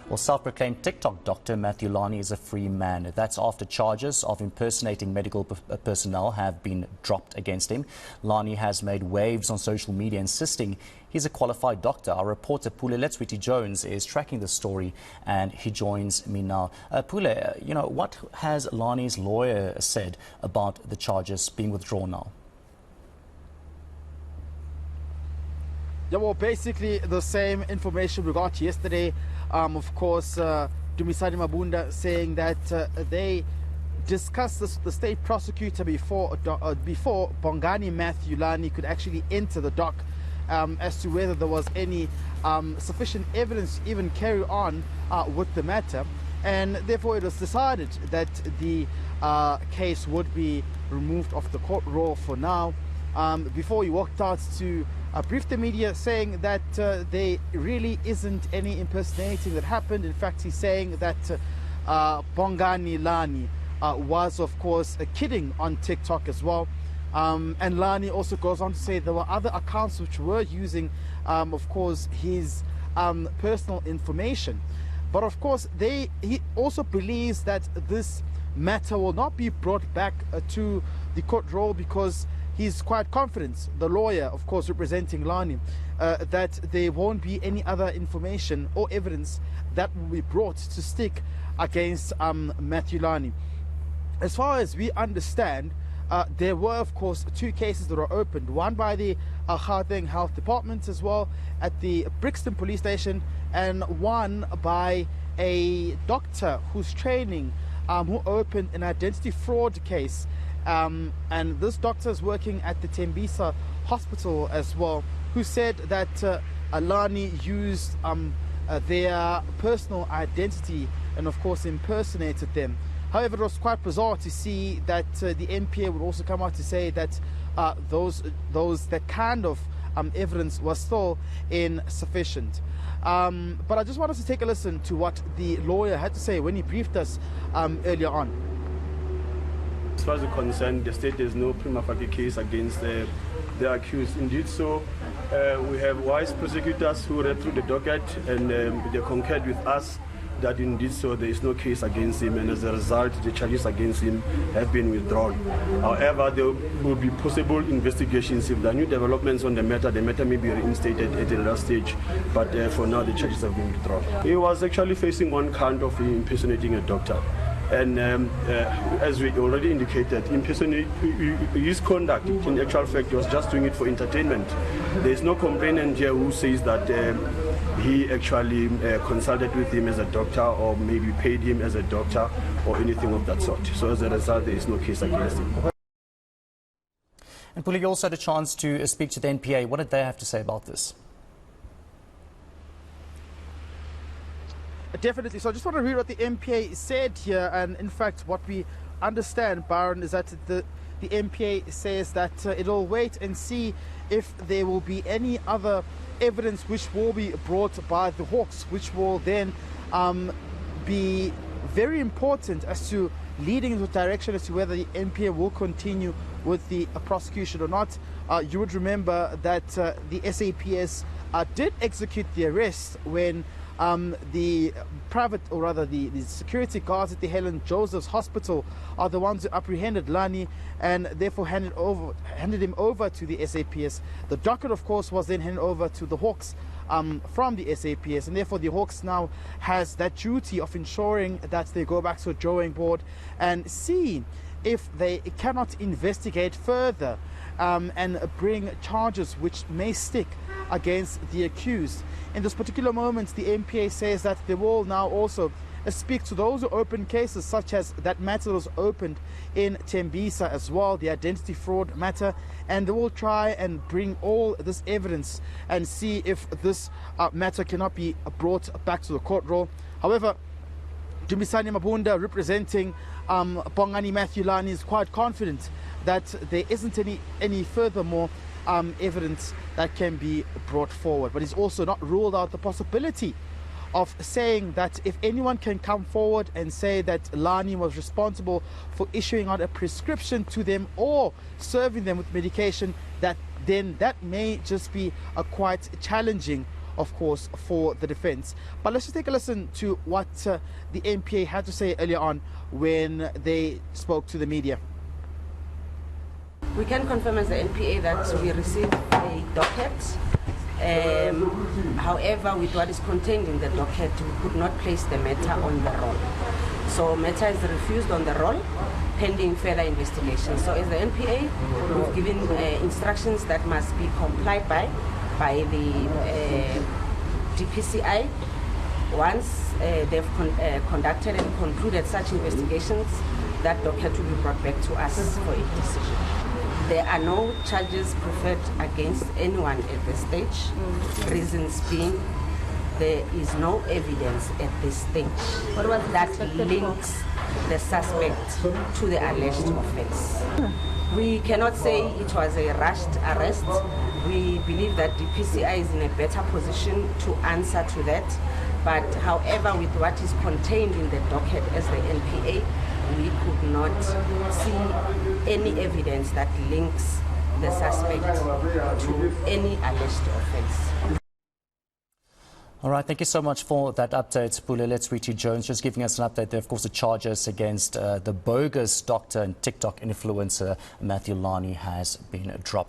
Well, self-proclaimed Tik Tok Doctor Matthew Lani is a free man. That's after charges of impersonating medical personnel have been dropped against him. Lani has made waves on social media insisting he's a qualified doctor. Our reporter Pule Jones is tracking the story and he joins me now. Pule, what has Lani's lawyer said about the charges being withdrawn now? Yeah, well, basically the same information we got yesterday. Of course, Dumisani Mabunda saying that they discussed the state prosecutor before Bongani Matthew Lani could actually enter the dock as to whether there was any sufficient evidence to even carry on with the matter. And therefore it was decided that the case would be removed off the court roll for now. Before he walked out to brief the media saying that there really isn't any impersonating that happened. In fact, he's saying that Bongani Lani was, of course, kidding on TikTok as well. And Lani also goes on to say there were other accounts which were using, of course, his personal information. But of course, he also believes that this matter will not be brought back to the court roll because he's quite confident, the lawyer, of course, representing Lani, that there won't be any other information or evidence that will be brought to stick against Matthew Lani. As far as we understand, there were, of course, two cases that were opened, one by the Gauteng Health Department as well at the Brixton Police Station, and one by a doctor who's training, who opened an identity fraud case. And this doctor is working at the Tembisa hospital as well, who said that Lani used their personal identity and of course impersonated them. However, it was quite bizarre to see that the NPA would also come out to say that that kind of evidence was still insufficient. But I just wanted to take a listen to what the lawyer had to say when he briefed us earlier on. As far as the concerned, the state there's no prima facie case against the accused. Indeed, so we have wise prosecutors who read through the docket and they concurred with us that indeed so there is no case against him, and as a result the charges against him have been withdrawn. However, there will be possible investigations. If there are new developments on the matter may be reinstated at a later stage, but for now the charges have been withdrawn. He was actually facing one count of impersonating a doctor. And as we already indicated, his conduct, in actual fact, was just doing it for entertainment. There is no complainant here who says that he actually consulted with him as a doctor or maybe paid him as a doctor or anything of that sort. So as a result, there is no case against him. And Puli, you also had a chance to speak to the NPA. What did they have to say about this? Definitely. So I just want to read what the MPA said here, and in fact what we understand, Byron, is that the MPA says that it'll wait and see if there will be any other evidence which will be brought by the Hawks, which will then be very important as to leading in the direction as to whether the MPA will continue with the prosecution or not. You would remember that the SAPS did execute the arrest when the private, or rather the security guards at the Helen Joseph's Hospital are the ones who apprehended Lani and therefore handed him over to the SAPS. The docket, of course, was then handed over to the Hawks from the SAPS, and therefore the Hawks now has that duty of ensuring that they go back to a drawing board and see if they cannot investigate further and bring charges which may stick against the accused. In this particular moment, the MPA says that they will now also speak to those who open cases such as that matter that was opened in Tembisa as well, the identity fraud matter, and they will try and bring all this evidence and see if this matter cannot be brought back to the court roll. However, Dumisani Mabunda, representing Bongani Matthew Lani, is quite confident that there isn't any furthermore evidence that can be brought forward. But he's also not ruled out the possibility of saying that if anyone can come forward and say that Lani was responsible for issuing out a prescription to them or serving them with medication, that then that may just be quite challenging of course, for the defense. But let's just take a listen to what the NPA had to say earlier on when they spoke to the media. We can confirm as the NPA that we received a docket. However, with what is contained in the docket, we could not place the matter on the roll. So matter is refused on the roll, pending further investigation. So as the NPA, we've given instructions that must be complied by the DPCI. Once they've conducted and concluded such investigations, that docket will be brought back to us for a decision. There are no charges preferred against anyone at this stage. Reasons being, there is no evidence at this stage that links the suspect to the alleged offense. We cannot say it was a rushed arrest. We believe that the DPCI is in a better position to answer to that. But however, with what is contained in the docket as the NPA, we could not see any evidence that links the suspect to any alleged offense. All right, thank you so much for that update, Pule. Let's reach you, Jones, just giving us an update there. Of course, the charges against the bogus doctor and TikTok influencer Matthew Lani has been dropped.